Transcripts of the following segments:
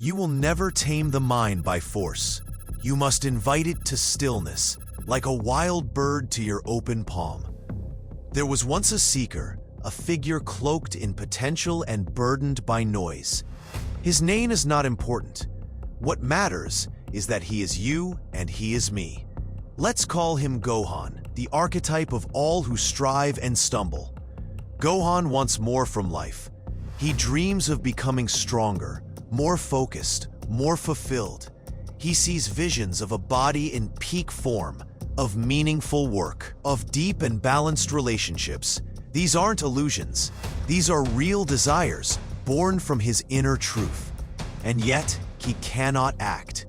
You will never tame the mind by force. You must invite it to stillness, like a wild bird to your open palm. There was once a seeker, a figure cloaked in potential and burdened by noise. His name is not important. What matters is that he is you and he is me. Let's call him Gohan, the archetype of all who strive and stumble. Gohan wants more from life. He dreams of becoming stronger, more focused, more fulfilled. He sees visions of a body in peak form, of meaningful work, of deep and balanced relationships. These aren't illusions. These are real desires, born from his inner truth. And yet, he cannot act.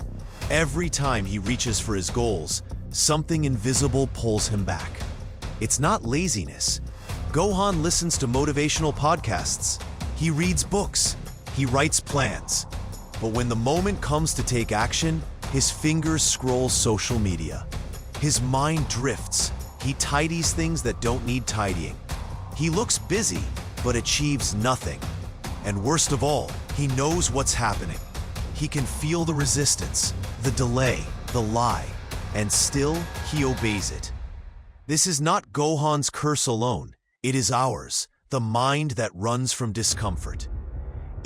Every time he reaches for his goals, something invisible pulls him back. It's not laziness. Gohan listens to motivational podcasts. He reads books. He writes plans. But when the moment comes to take action, his fingers scroll social media. His mind drifts. He tidies things that don't need tidying. He looks busy, but achieves nothing. And worst of all, he knows what's happening. He can feel the resistance, the delay, the lie, and still he obeys it. This is not Gohan's curse alone. It is ours, the mind that runs from discomfort.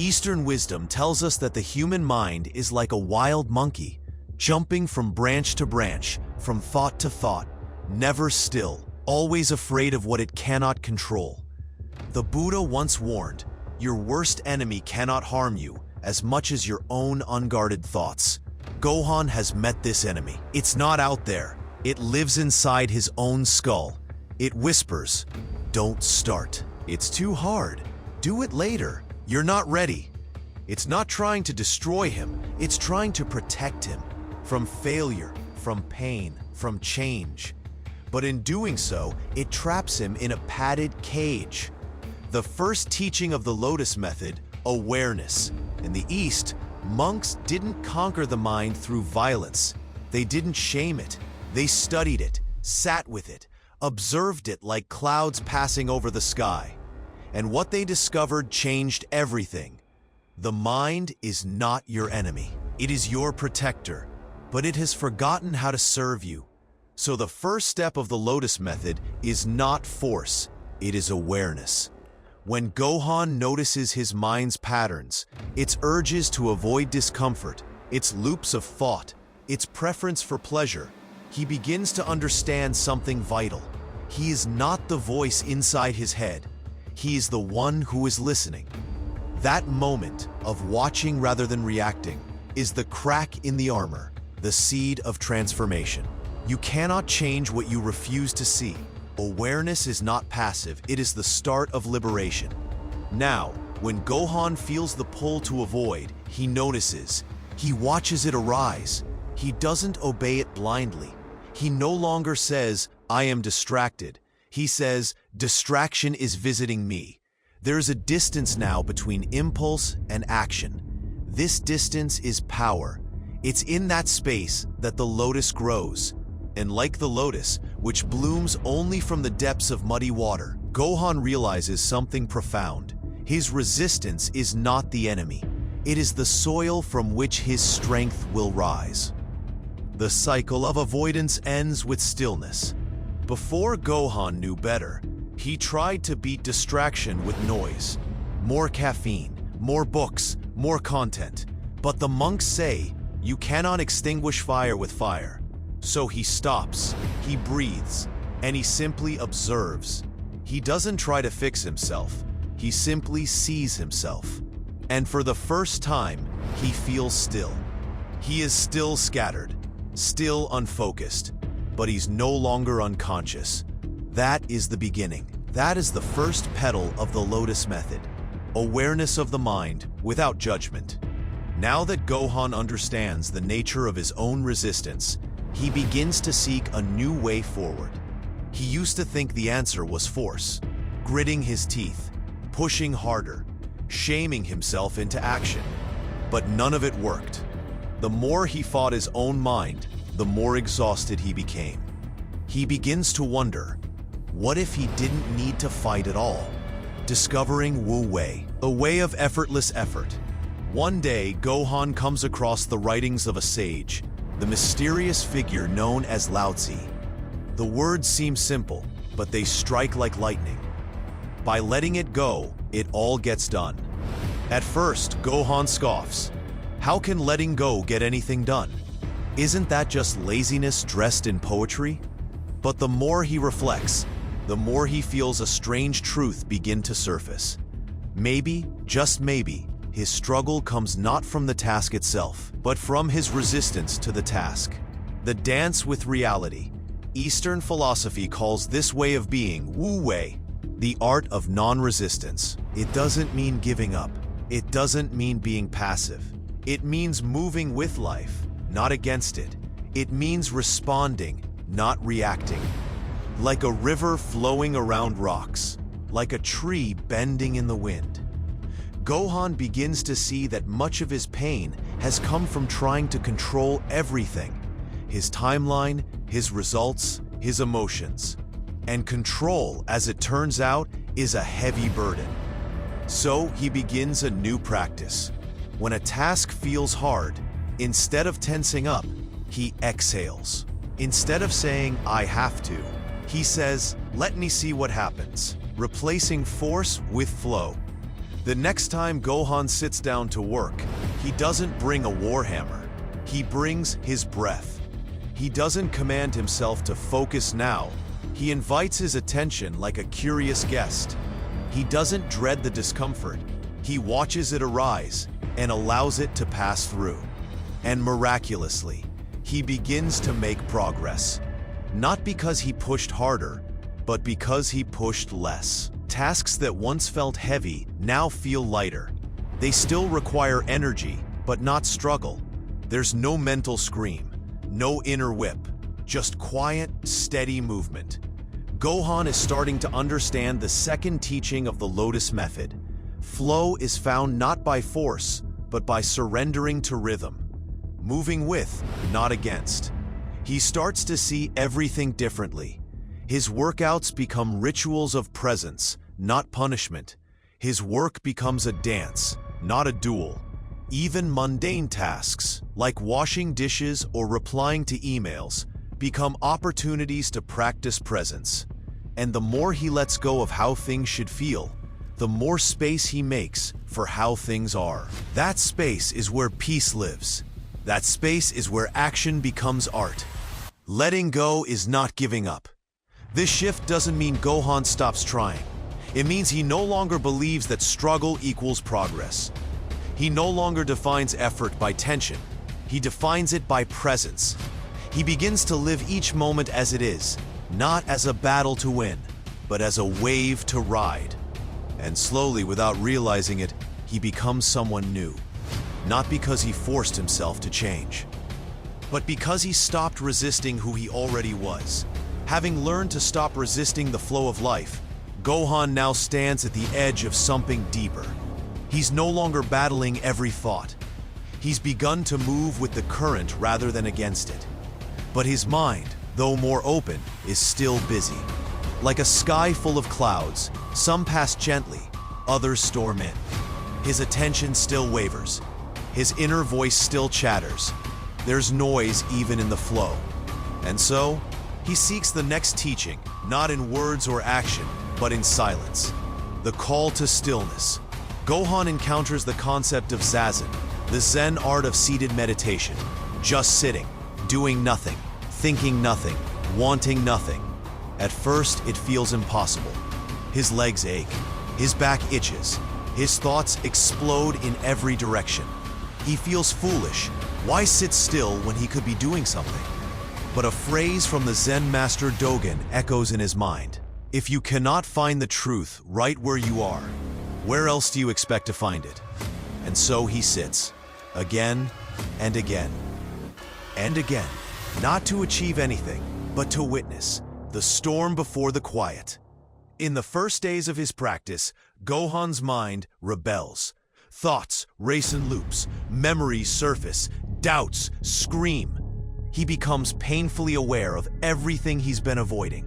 Eastern wisdom tells us that the human mind is like a wild monkey, jumping from branch to branch, from thought to thought, never still, always afraid of what it cannot control. The Buddha once warned, your worst enemy cannot harm you as much as your own unguarded thoughts. Gohan has met this enemy. It's not out there. It lives inside his own skull. It whispers, don't start. It's too hard. Do it later. You're not ready. It's not trying to destroy him. It's trying to protect him from failure, from pain, from change. But in doing so, it traps him in a padded cage. The first teaching of the Lotus Method, awareness. In the East, monks didn't conquer the mind through violence. They didn't shame it. They studied it, sat with it, observed it like clouds passing over the sky. And what they discovered changed everything. The mind is not your enemy. It is your protector, but it has forgotten how to serve you. So the first step of the Lotus Method is not force, it is awareness. When Gohan notices his mind's patterns, its urges to avoid discomfort, its loops of thought, its preference for pleasure, he begins to understand something vital. He is not the voice inside his head. He is the one who is listening. That moment of watching rather than reacting is the crack in the armor, the seed of transformation. You cannot change what you refuse to see. Awareness is not passive, it is the start of liberation. Now, when Gohan feels the pull to avoid, he notices. He watches it arise. He doesn't obey it blindly. He no longer says, I am distracted. He says, distraction is visiting me. There's a distance now between impulse and action. This distance is power. It's in that space that the lotus grows. And like the lotus, which blooms only from the depths of muddy water, Gohan realizes something profound. His resistance is not the enemy. It is the soil from which his strength will rise. The cycle of avoidance ends with stillness. Before Gohan knew better, he tried to beat distraction with noise. More caffeine, more books, more content. But the monks say, you cannot extinguish fire with fire. So he stops, he breathes, and he simply observes. He doesn't try to fix himself, he simply sees himself. And for the first time, he feels still. He is still scattered, still unfocused, but he's no longer unconscious. That is the beginning. That is the first petal of the Lotus Method. Awareness of the mind without judgment. Now that Gohan understands the nature of his own resistance, he begins to seek a new way forward. He used to think the answer was force, gritting his teeth, pushing harder, shaming himself into action. But none of it worked. The more he fought his own mind, the more exhausted he became. He begins to wonder, what if he didn't need to fight at all? Discovering Wu Wei, a way of effortless effort. One day, Gohan comes across the writings of a sage, the mysterious figure known as Laozi. The words seem simple, but they strike like lightning. By letting it go, it all gets done. At first, Gohan scoffs. How can letting go get anything done? Isn't that just laziness dressed in poetry? But the more he reflects, the more he feels a strange truth begin to surface. Maybe, just maybe, his struggle comes not from the task itself, but from his resistance to the task. The dance with reality. Eastern philosophy calls this way of being Wu Wei, the art of non-resistance. It doesn't mean giving up. It doesn't mean being passive. It means moving with life, not against it. It means responding, not reacting. Like a river flowing around rocks, like a tree bending in the wind. Gohan begins to see that much of his pain has come from trying to control everything. His timeline, his results, his emotions. And control, as it turns out, is a heavy burden. So he begins a new practice. When a task feels hard, instead of tensing up, he exhales. Instead of saying, "I have to," he says, "Let me see what happens," replacing force with flow. The next time Gohan sits down to work, he doesn't bring a warhammer. He brings his breath. He doesn't command himself to focus now. He invites his attention like a curious guest. He doesn't dread the discomfort. He watches it arise and allows it to pass through. And miraculously, he begins to make progress. Not because he pushed harder, but because he pushed less. Tasks that once felt heavy now feel lighter. They still require energy, but not struggle. There's no mental scream, no inner whip, just quiet, steady movement. Gohan is starting to understand the second teaching of the Lotus Method. Flow is found not by force, but by surrendering to rhythm. Moving with, not against. He starts to see everything differently. His workouts become rituals of presence, not punishment. His work becomes a dance, not a duel. Even mundane tasks, like washing dishes or replying to emails, become opportunities to practice presence. And the more he lets go of how things should feel, the more space he makes for how things are. That space is where peace lives. That space is where action becomes art. Letting go is not giving up. This shift doesn't mean Gohan stops trying. It means he no longer believes that struggle equals progress. He no longer defines effort by tension. He defines it by presence. He begins to live each moment as it is, not as a battle to win, but as a wave to ride. And slowly, without realizing it, he becomes someone new. Not because he forced himself to change, but because he stopped resisting who he already was. Having learned to stop resisting the flow of life, Gohan now stands at the edge of something deeper. He's no longer battling every thought. He's begun to move with the current rather than against it. But his mind, though more open, is still busy. Like a sky full of clouds, some pass gently, others storm in. His attention still wavers. His inner voice still chatters. There's noise even in the flow. And so, he seeks the next teaching, not in words or action, but in silence. The call to stillness. Gohan encounters the concept of Zazen, the Zen art of seated meditation. Just sitting, doing nothing, thinking nothing, wanting nothing. At first, it feels impossible. His legs ache, his back itches, his thoughts explode in every direction. He feels foolish. Why sit still when he could be doing something? But a phrase from the Zen master Dogen echoes in his mind. If you cannot find the truth right where you are, where else do you expect to find it? And so he sits, again and again and again, not to achieve anything, but to witness the storm before the quiet. In the first days of his practice, Gohan's mind rebels. Thoughts race in loops, memories surface, doubts scream. He becomes painfully aware of everything he's been avoiding.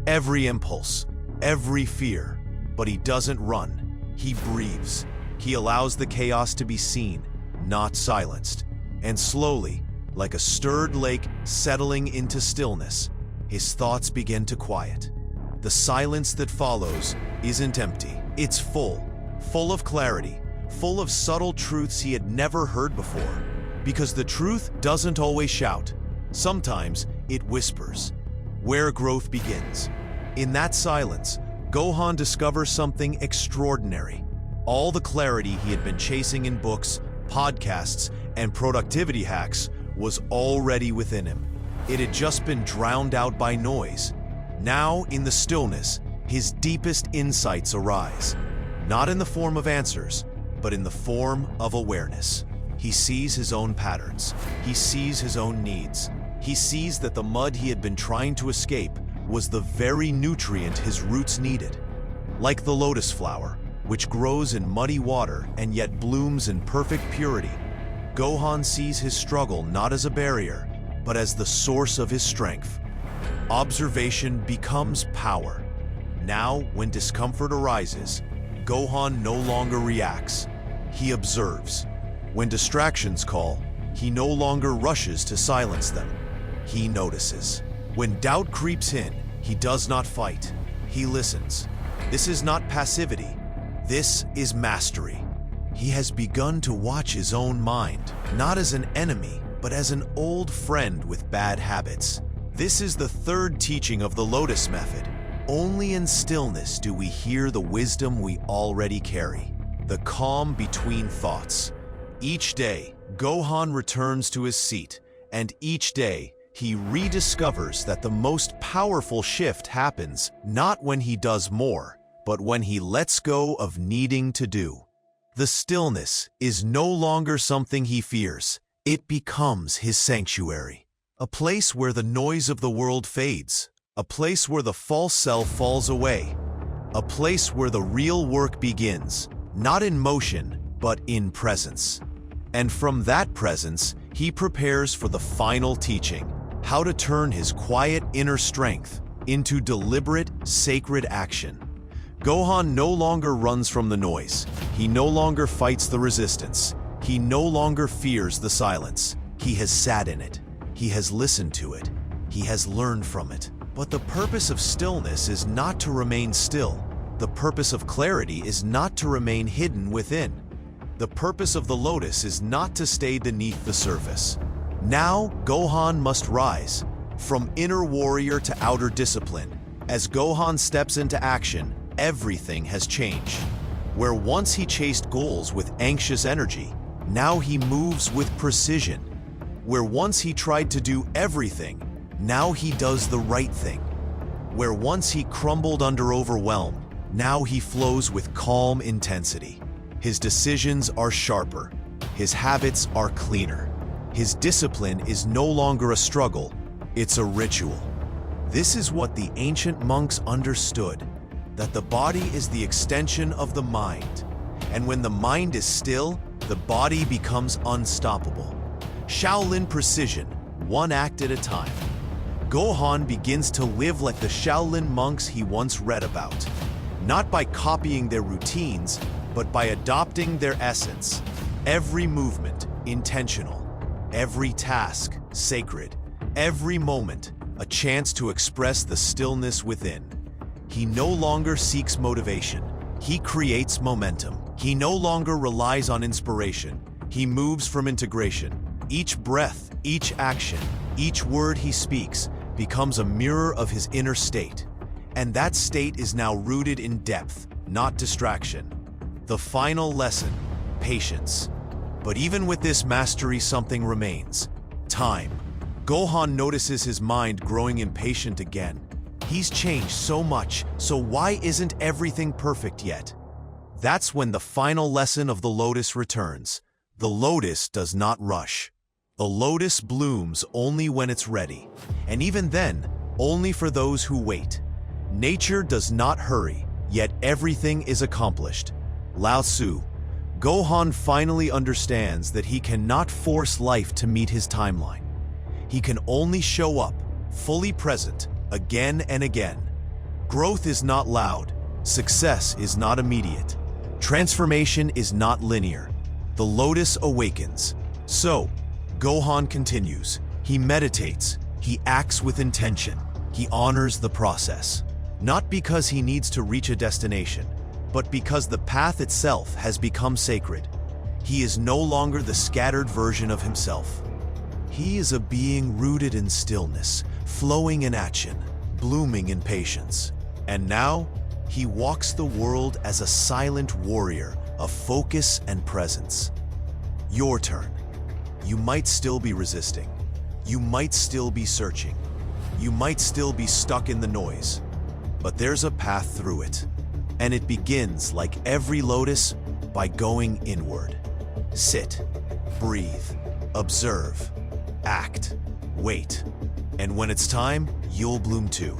Every impulse, every fear, but he doesn't run, he breathes. He allows the chaos to be seen, not silenced. And slowly, like a stirred lake settling into stillness, his thoughts begin to quiet. The silence that follows isn't empty. It's full of clarity, full of subtle truths he had never heard before. Because the truth doesn't always shout. Sometimes it whispers. Where growth begins. In that silence, Gohan discovers something extraordinary. All the clarity he had been chasing in books, podcasts, and productivity hacks was already within him. It had just been drowned out by noise. Now, in the stillness, his deepest insights arise. Not in the form of answers, but in the form of awareness. He sees his own patterns. He sees his own needs. He sees that the mud he had been trying to escape was the very nutrient his roots needed. Like the lotus flower, which grows in muddy water and yet blooms in perfect purity, Gohan sees his struggle not as a barrier, but as the source of his strength. Observation becomes power. Now, when discomfort arises, Gohan no longer reacts. He observes. When distractions call, he no longer rushes to silence them. He notices. When doubt creeps in, he does not fight. He listens. This is not passivity. This is mastery. He has begun to watch his own mind, not as an enemy, but as an old friend with bad habits. This is the third teaching of the Lotus Method. Only in stillness do we hear the wisdom we already carry, the calm between thoughts. Each day, Gohan returns to his seat, and each day, he rediscovers that the most powerful shift happens not when he does more, but when he lets go of needing to do. The stillness is no longer something he fears. It becomes his sanctuary. A place where the noise of the world fades. A place where the false self falls away. A place where the real work begins, not in motion, but in presence. And from that presence, he prepares for the final teaching, how to turn his quiet inner strength into deliberate, sacred action. Gohan no longer runs from the noise. He no longer fights the resistance. He no longer fears the silence. He has sat in it. He has listened to it. He has learned from it. But the purpose of stillness is not to remain still. The purpose of clarity is not to remain hidden within. The purpose of the lotus is not to stay beneath the surface. Now, Gohan must rise, from inner warrior to outer discipline. As Gohan steps into action, everything has changed. Where once he chased goals with anxious energy, now he moves with precision. Where once he tried to do everything, now he does the right thing. Where once he crumbled under overwhelm, now he flows with calm intensity. His decisions are sharper. His habits are cleaner. His discipline is no longer a struggle, it's a ritual. This is what the ancient monks understood, that the body is the extension of the mind. And when the mind is still, the body becomes unstoppable. Shaolin precision, one act at a time. Gohan begins to live like the Shaolin monks he once read about, not by copying their routines, but by adopting their essence. Every movement, intentional. Every task, sacred. Every moment, a chance to express the stillness within. He no longer seeks motivation. He creates momentum. He no longer relies on inspiration. He moves from integration. Each breath, each action, each word he speaks becomes a mirror of his inner state. And that state is now rooted in depth, not distraction. The final lesson, patience. But even with this mastery, something remains. Time. Gohan notices his mind growing impatient again. He's changed so much, so why isn't everything perfect yet? That's when the final lesson of the lotus returns. The lotus does not rush. The lotus blooms only when it's ready. And even then, only for those who wait. Nature does not hurry, yet everything is accomplished. Lao Tzu. Gohan finally understands that he cannot force life to meet his timeline. He can only show up, fully present, again and again. Growth is not loud. Success is not immediate. Transformation is not linear. The Lotus awakens. So, Gohan continues. He meditates. He acts with intention. He honors the process. Not because he needs to reach a destination, but because the path itself has become sacred. He is no longer the scattered version of himself. He is a being rooted in stillness, flowing in action, blooming in patience. And now, he walks the world as a silent warrior of focus and presence. Your turn. You might still be resisting. You might still be searching. You might still be stuck in the noise. But there's a path through it. And it begins, like every lotus, by going inward. Sit, breathe, observe, act, wait. And when it's time, you'll bloom too.